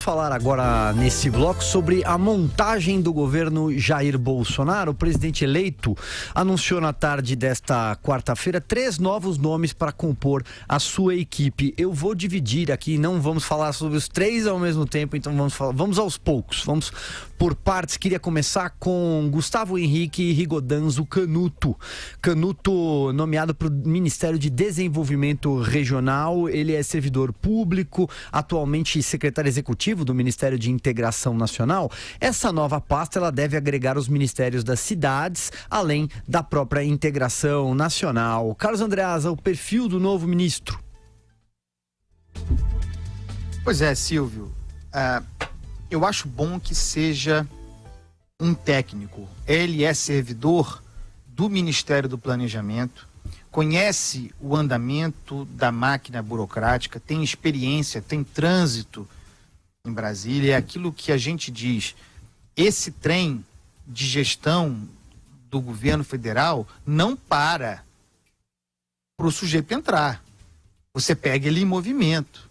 Falar agora nesse bloco sobre a montagem do governo Jair Bolsonaro. O presidente eleito anunciou na tarde desta quarta-feira 3 novos nomes para compor a sua equipe. Eu vou dividir aqui, não vamos falar sobre os 3 ao mesmo tempo, então vamos aos poucos, vamos por partes. Queria começar com Gustavo Henrique Rigodanzo Canuto. Canuto, nomeado para o Ministério de Desenvolvimento Regional, ele é servidor público, atualmente secretário executivo do Ministério de Integração Nacional. Essa nova pasta ela deve agregar os ministérios das cidades, além da própria integração nacional. Carlos Andreasa, o perfil do novo ministro. Pois é, Silvio. Eu acho bom que seja um técnico. Ele é servidor do Ministério do Planejamento, conhece o andamento da máquina burocrática, tem experiência, tem trânsito em Brasília. É aquilo que a gente diz, esse trem de gestão do governo federal não para o sujeito entrar. Você pega ele em movimento.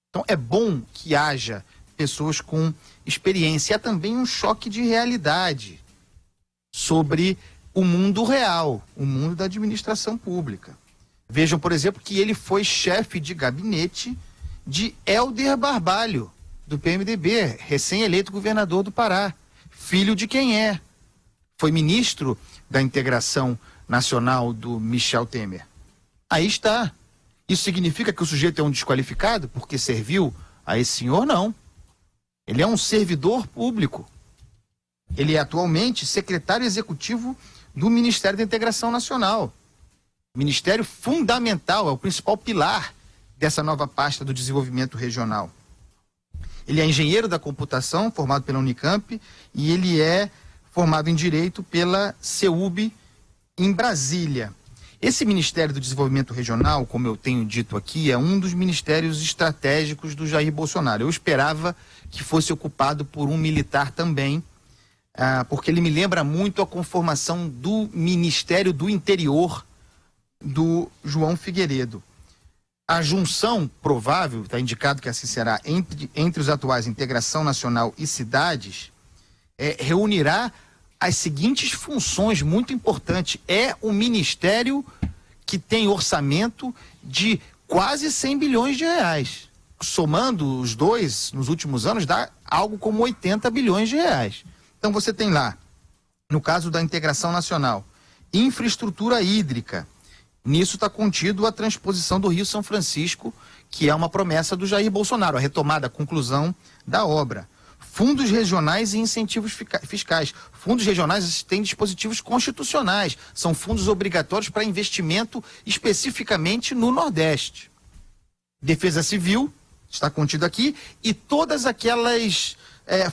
Então é bom que haja pessoas com experiência. É também um choque de realidade sobre o mundo real, o mundo da administração pública. Vejam, por exemplo, que ele foi chefe de gabinete de Helder Barbalho, do PMDB, recém-eleito governador do Pará, filho de quem é. Foi ministro da Integração Nacional do Michel Temer. Aí está. Isso significa que o sujeito é um desqualificado porque serviu a esse senhor? Não. Ele é um servidor público. Ele é atualmente secretário executivo do Ministério da Integração Nacional. Ministério fundamental, é o principal pilar dessa nova pasta do desenvolvimento regional. Ele é engenheiro da computação, formado pela Unicamp, e ele é formado em Direito pela CEUB em Brasília. Esse Ministério do Desenvolvimento Regional, como eu tenho dito aqui, é um dos ministérios estratégicos do Jair Bolsonaro. Eu esperava que fosse ocupado por um militar também, porque ele me lembra muito a conformação do Ministério do Interior do João Figueiredo. A junção provável, está indicado que assim será, entre os atuais Integração Nacional e Cidades, reunirá as seguintes funções muito importantes. É um ministério que tem orçamento de quase 100 bilhões de reais. Somando os dois, nos últimos anos, dá algo como 80 bilhões de reais. Então você tem lá, no caso da Integração Nacional, infraestrutura hídrica. Nisso está contido a transposição do Rio São Francisco, que é uma promessa do Jair Bolsonaro, a retomada, a conclusão da obra. Fundos regionais e incentivos fiscais. Fundos regionais têm dispositivos constitucionais, são fundos obrigatórios para investimento especificamente no Nordeste. Defesa Civil, está contido aqui, e todas aquelas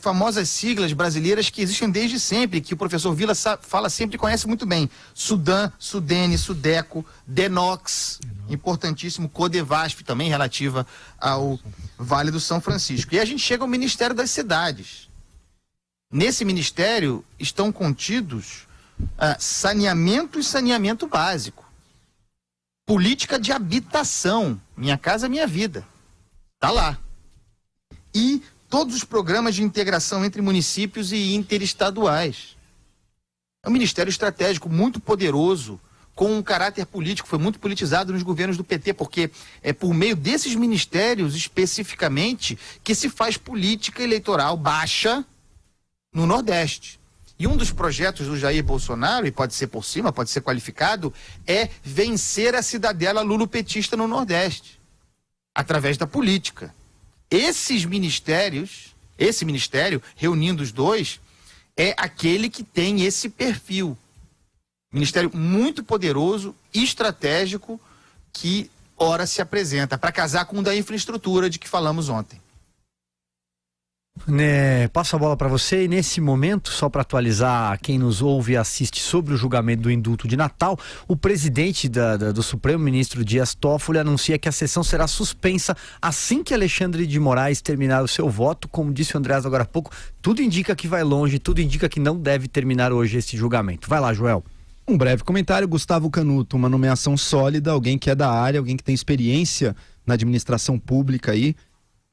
famosas siglas brasileiras que existem desde sempre, que o professor Vila fala sempre e conhece muito bem. Sudan, Sudene, Sudeco, Denox, importantíssimo, Codevasf, também relativa ao Vale do São Francisco. E a gente chega ao Ministério das Cidades. Nesse ministério estão contidos saneamento e saneamento básico. Política de habitação, Minha Casa Minha Vida. Está lá. E todos os programas de integração entre municípios e interestaduais. É um ministério estratégico muito poderoso, com um caráter político, foi muito politizado nos governos do PT, porque é por meio desses ministérios, especificamente, que se faz política eleitoral baixa no Nordeste. E um dos projetos do Jair Bolsonaro, e pode ser por cima, pode ser qualificado, é vencer a cidadela lulopetista no Nordeste, através da política. Esse ministério, reunindo os dois, é aquele que tem esse perfil. Ministério muito poderoso, estratégico, que ora se apresenta para casar com o da infraestrutura de que falamos ontem. Passo a bola para você e nesse momento, só para atualizar quem nos ouve e assiste sobre o julgamento do indulto de Natal, o presidente do Supremo, ministro Dias Toffoli, anuncia que a sessão será suspensa assim que Alexandre de Moraes terminar o seu voto. Como disse o Andreas agora há pouco, tudo indica que vai longe, tudo indica que não deve terminar hoje esse julgamento. Vai lá, Joel. Um breve comentário, Gustavo Canuto, uma nomeação sólida, alguém que é da área, alguém que tem experiência na administração pública aí,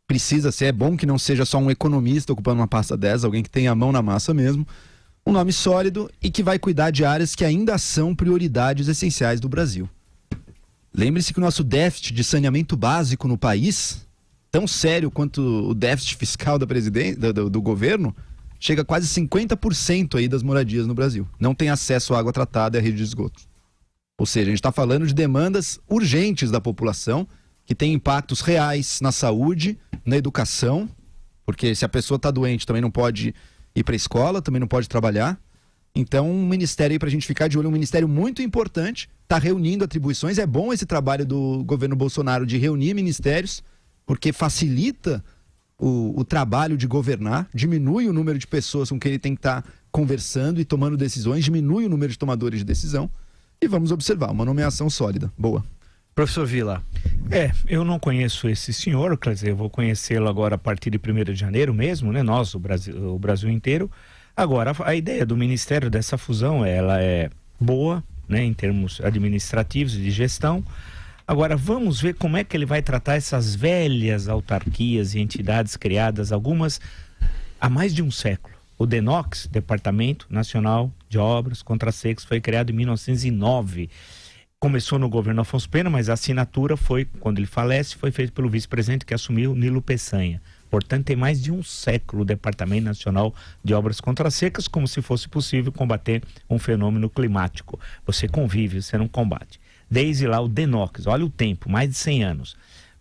precisa ser, é bom que não seja só um economista ocupando uma pasta dessa, alguém que tenha a mão na massa mesmo. Um nome sólido e que vai cuidar de áreas que ainda são prioridades essenciais do Brasil. Lembre-se que o nosso déficit de saneamento básico no país, tão sério quanto o déficit fiscal da do governo, chega a quase 50% aí das moradias no Brasil. Não tem acesso à água tratada e à rede de esgoto. Ou seja, a gente está falando de demandas urgentes da população, que tem impactos reais na saúde, na educação, porque se a pessoa está doente também não pode ir para a escola, também não pode trabalhar. Então, um ministério aí para a gente ficar de olho, um ministério muito importante, está reunindo atribuições. É bom esse trabalho do governo Bolsonaro de reunir ministérios, porque facilita o trabalho de governar, diminui o número de pessoas com quem ele tem que estar conversando e tomando decisões, diminui o número de tomadores de decisão. E vamos observar, uma nomeação sólida. Boa. Professor Vila. Eu não conheço esse senhor, quer dizer, eu vou conhecê-lo agora a partir de 1º de janeiro mesmo, né? Nós, o Brasil inteiro. Agora, a ideia do Ministério dessa fusão, ela é boa, né? Em termos administrativos e de gestão. Agora, vamos ver como é que ele vai tratar essas velhas autarquias e entidades criadas, algumas há mais de um século. O DENOX, Departamento Nacional de Obras contra Secos, foi criado em 1909. Começou no governo Afonso Pena, mas a assinatura foi, quando ele falece, foi feita pelo vice-presidente que assumiu, Nilo Peçanha. Portanto, tem mais de um século o Departamento Nacional de Obras contra Secas, como se fosse possível combater um fenômeno climático. Você convive, você não combate. Desde lá o DENOX, olha o tempo, mais de 100 anos.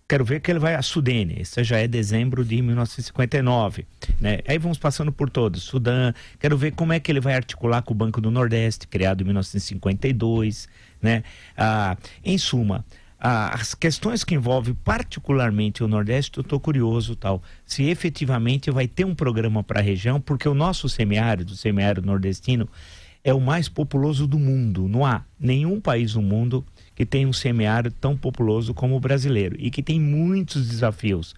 Quero ver que ele vai a Sudene, esse já é dezembro de 1959, né? Aí vamos passando por todos, Sudã, quero ver como é que ele vai articular com o Banco do Nordeste, criado em 1952, né? Em suma, as questões que envolvem particularmente o Nordeste, eu estou curioso, se efetivamente vai ter um programa para a região, porque o nosso semiárido, o semiárido nordestino, é o mais populoso do mundo. Não há nenhum país no mundo que tem um semiárido tão populoso como o brasileiro e que tem muitos desafios.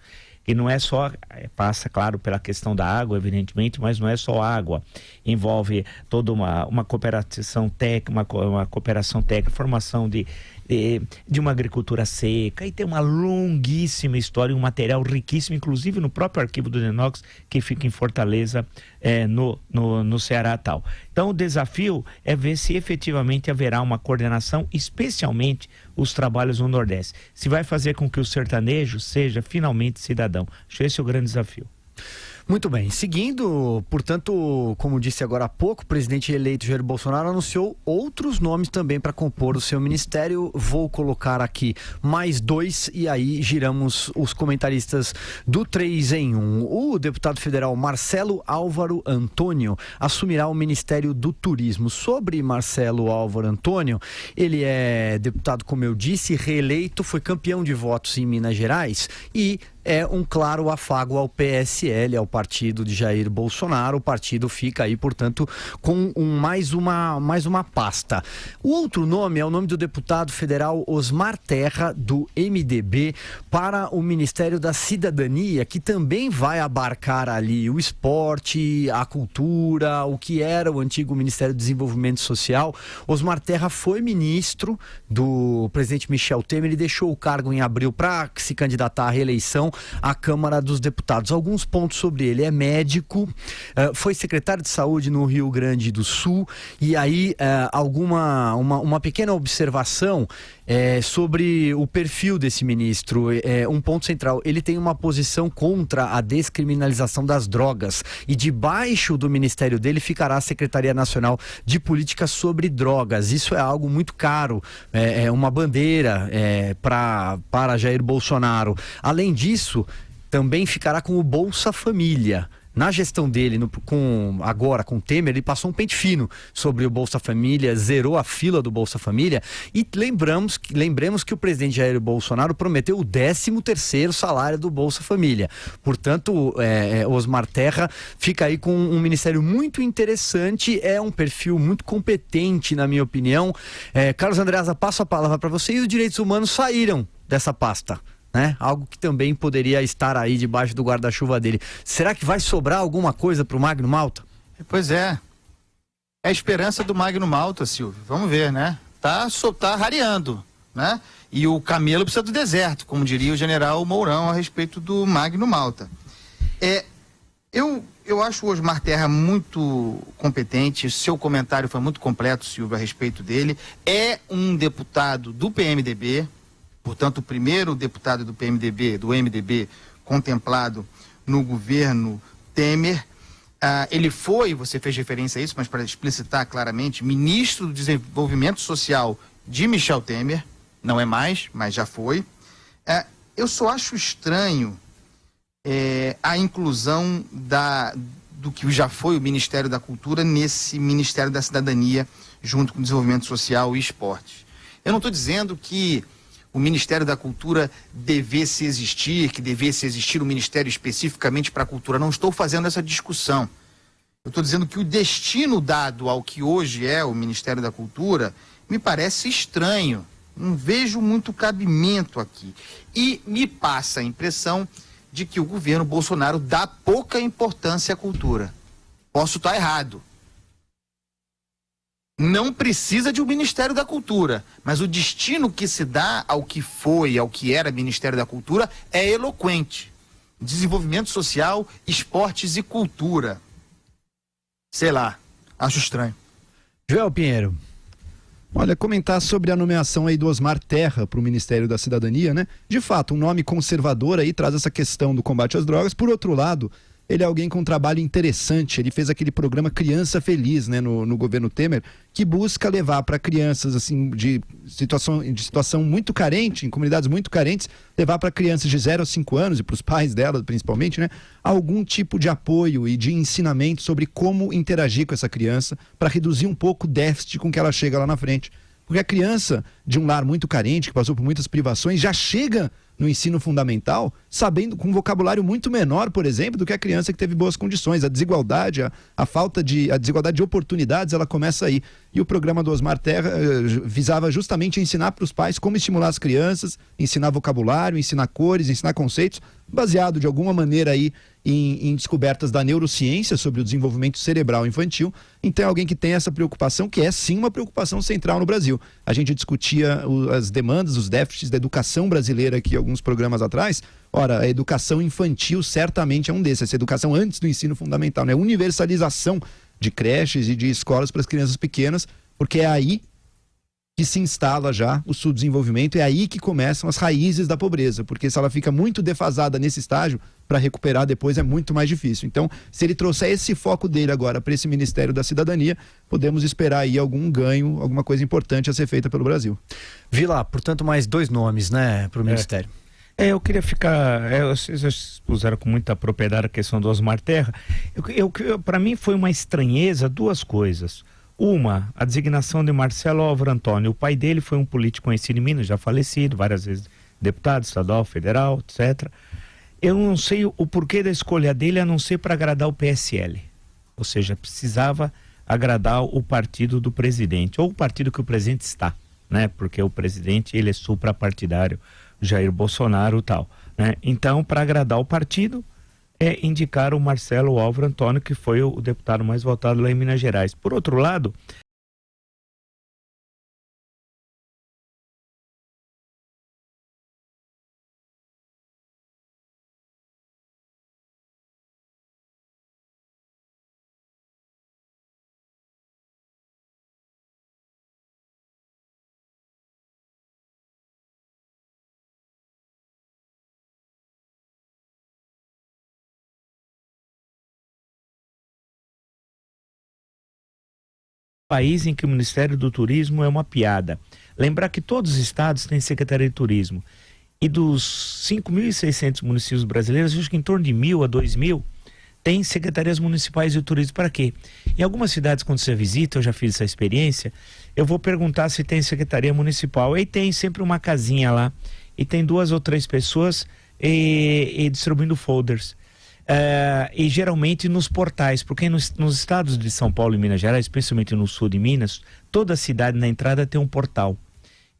E não é só, passa, claro, pela questão da água, evidentemente, mas não é só água. Envolve toda uma cooperação técnica, uma cooperação técnica, formação de uma agricultura seca, e tem uma longuíssima história, um material riquíssimo, inclusive no próprio arquivo do DENOX, que fica em Fortaleza, no Ceará tal. Então o desafio é ver se efetivamente haverá uma coordenação, especialmente os trabalhos no Nordeste. Se vai fazer com que o sertanejo seja finalmente cidadão. Acho esse o grande desafio. Muito bem, seguindo, portanto, como disse agora há pouco, o presidente eleito Jair Bolsonaro anunciou outros nomes também para compor o seu ministério. Vou colocar aqui mais 2 e aí giramos os comentaristas do 3 em 1. O deputado federal Marcelo Álvaro Antônio assumirá o Ministério do Turismo. Sobre Marcelo Álvaro Antônio, ele é deputado, como eu disse, reeleito, foi campeão de votos em Minas Gerais e é um claro afago ao PSL, ao partido de Jair Bolsonaro. O partido fica aí, portanto, com mais uma pasta. O outro nome é o nome do deputado federal Osmar Terra, do MDB, para o Ministério da Cidadania, que também vai abarcar ali o esporte, a cultura, o que era o antigo Ministério do Desenvolvimento Social. Osmar Terra foi ministro do presidente Michel Temer e deixou o cargo em abril para se candidatar à reeleição à Câmara dos Deputados. Alguns pontos sobre ele: é médico, foi secretário de saúde no Rio Grande do Sul, e aí uma pequena observação sobre o perfil desse ministro. Um ponto central: ele tem uma posição contra a descriminalização das drogas, e debaixo do ministério dele ficará a Secretaria Nacional de Política sobre Drogas. Isso é algo muito caro, é uma bandeira para Jair Bolsonaro. Além disso, também ficará com o Bolsa Família. Na gestão dele, com Temer, ele passou um pente fino sobre o Bolsa Família, zerou a fila do Bolsa Família, e lembremos que o presidente Jair Bolsonaro prometeu o 13º salário do Bolsa Família. Portanto, Osmar Terra fica aí com um ministério muito interessante, é um perfil muito competente, na minha opinião. Carlos Andreasa, passo a palavra para você. E os direitos humanos saíram dessa pasta, né? Algo que também poderia estar aí debaixo do guarda-chuva dele. Será que vai sobrar alguma coisa para o Magno Malta? Pois é. É a esperança do Magno Malta, Silvio. Vamos ver, né? Tá rareando. né? E o camelo precisa do deserto, como diria o general Mourão a respeito do Magno Malta. Eu acho o Osmar Terra muito competente, seu comentário foi muito completo, Silvio, a respeito dele. É um deputado do PMDB, portanto, o primeiro deputado do PMDB, do MDB, contemplado no governo Temer. Ele foi, você fez referência a isso, mas para explicitar claramente, ministro do Desenvolvimento Social de Michel Temer, não é mais, mas já foi. Eu só acho estranho a inclusão do que já foi o Ministério da Cultura nesse Ministério da Cidadania, junto com o Desenvolvimento Social e Esportes. Eu não estou dizendo que o Ministério da Cultura devesse existir, que devesse existir um ministério especificamente para a cultura. Não estou fazendo essa discussão. Eu estou dizendo que o destino dado ao que hoje é o Ministério da Cultura me parece estranho. Não vejo muito cabimento aqui. E me passa a impressão de que o governo Bolsonaro dá pouca importância à cultura. Posso estar errado. Não precisa de um Ministério da Cultura, mas o destino que se dá ao que foi, ao que era Ministério da Cultura é eloquente. Desenvolvimento social, esportes e cultura. Sei lá, acho estranho. Joel Pinheiro. Olha, comentar sobre a nomeação aí do Osmar Terra para o Ministério da Cidadania, né? De fato, um nome conservador aí traz essa questão do combate às drogas. Por outro lado, ele é alguém com um trabalho interessante. Ele fez aquele programa Criança Feliz, né, no governo Temer, que busca levar para crianças assim de situação muito carente, em comunidades muito carentes, levar para crianças de 0 a 5 anos e para os pais delas principalmente, né, algum tipo de apoio e de ensinamento sobre como interagir com essa criança para reduzir um pouco o déficit com que ela chega lá na frente. Porque a criança de um lar muito carente, que passou por muitas privações, já chega no ensino fundamental sabendo, com um vocabulário muito menor, por exemplo, do que a criança que teve boas condições. A desigualdade, a desigualdade de oportunidades, ela começa aí. E o programa do Osmar Terra visava justamente ensinar para os pais como estimular as crianças, ensinar vocabulário, ensinar cores, ensinar conceitos, baseado de alguma maneira aí em descobertas da neurociência sobre o desenvolvimento cerebral infantil. Então é alguém que tem essa preocupação, que é sim uma preocupação central no Brasil. A gente discutia as demandas, os déficits da educação brasileira aqui alguns programas atrás. Ora, a educação infantil certamente é um desses, essa educação antes do ensino fundamental, né? Universalização de creches e de escolas para as crianças pequenas, porque é aí que se instala já o subdesenvolvimento, é aí que começam as raízes da pobreza, porque se ela fica muito defasada nesse estágio, para recuperar depois é muito mais difícil. Então, se ele trouxer esse foco dele agora para esse Ministério da Cidadania, podemos esperar aí algum ganho, alguma coisa importante a ser feita pelo Brasil. Vila, portanto, mais 2 nomes, né, para o Ministério. Eu queria ficar... vocês expuseram com muita propriedade a questão do Osmar Terra. Para mim foi uma estranheza 2 coisas. Uma, a designação de Marcelo Álvaro Antônio. O pai dele foi um político conhecido em Minas, já falecido, várias vezes deputado estadual, federal, etc. Eu não sei o porquê da escolha dele, a não ser para agradar o PSL. Ou seja, precisava agradar o partido do presidente, ou o partido que o presidente está, né? Porque o presidente, ele é suprapartidário, Jair Bolsonaro e tal, né? Então, para agradar o partido, indicar o Marcelo Álvaro Antônio, que foi o deputado mais votado lá em Minas Gerais. Por outro lado, país em que o Ministério do Turismo é uma piada. Lembrar que todos os estados têm Secretaria de Turismo. E dos 5.600 municípios brasileiros, acho que em torno de 1.000 a 2.000 tem secretarias municipais de turismo. Para quê? Em algumas cidades, quando você visita, eu já fiz essa experiência, eu vou perguntar se tem secretaria municipal. E tem sempre uma casinha lá. E tem 2 ou 3 pessoas distribuindo folders. E geralmente nos portais, porque nos estados de São Paulo e Minas Gerais, especialmente no sul de Minas, toda cidade na entrada tem um portal.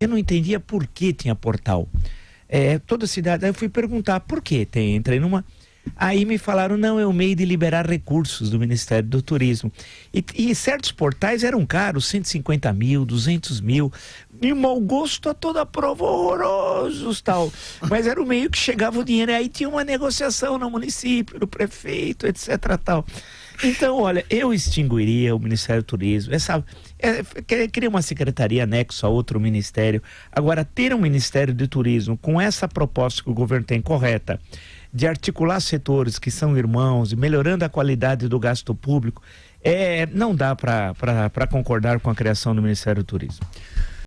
Eu não entendia por que tinha portal. Toda cidade, aí eu fui perguntar por que tem. Entrei numa. Aí me falaram, não, é o meio de liberar recursos do Ministério do Turismo. E certos portais eram caros, 150 mil, 200 mil, e mau gosto a toda prova, horrorosos tal. Mas era o meio que chegava o dinheiro, e aí tinha uma negociação no município, no prefeito, etc. tal. Então, olha, eu extinguiria o Ministério do Turismo, queria uma secretaria anexa a outro ministério. Agora, ter um Ministério do Turismo com essa proposta que o governo tem correta, de articular setores que são irmãos e melhorando a qualidade do gasto público, não dá para concordar com a criação do Ministério do Turismo.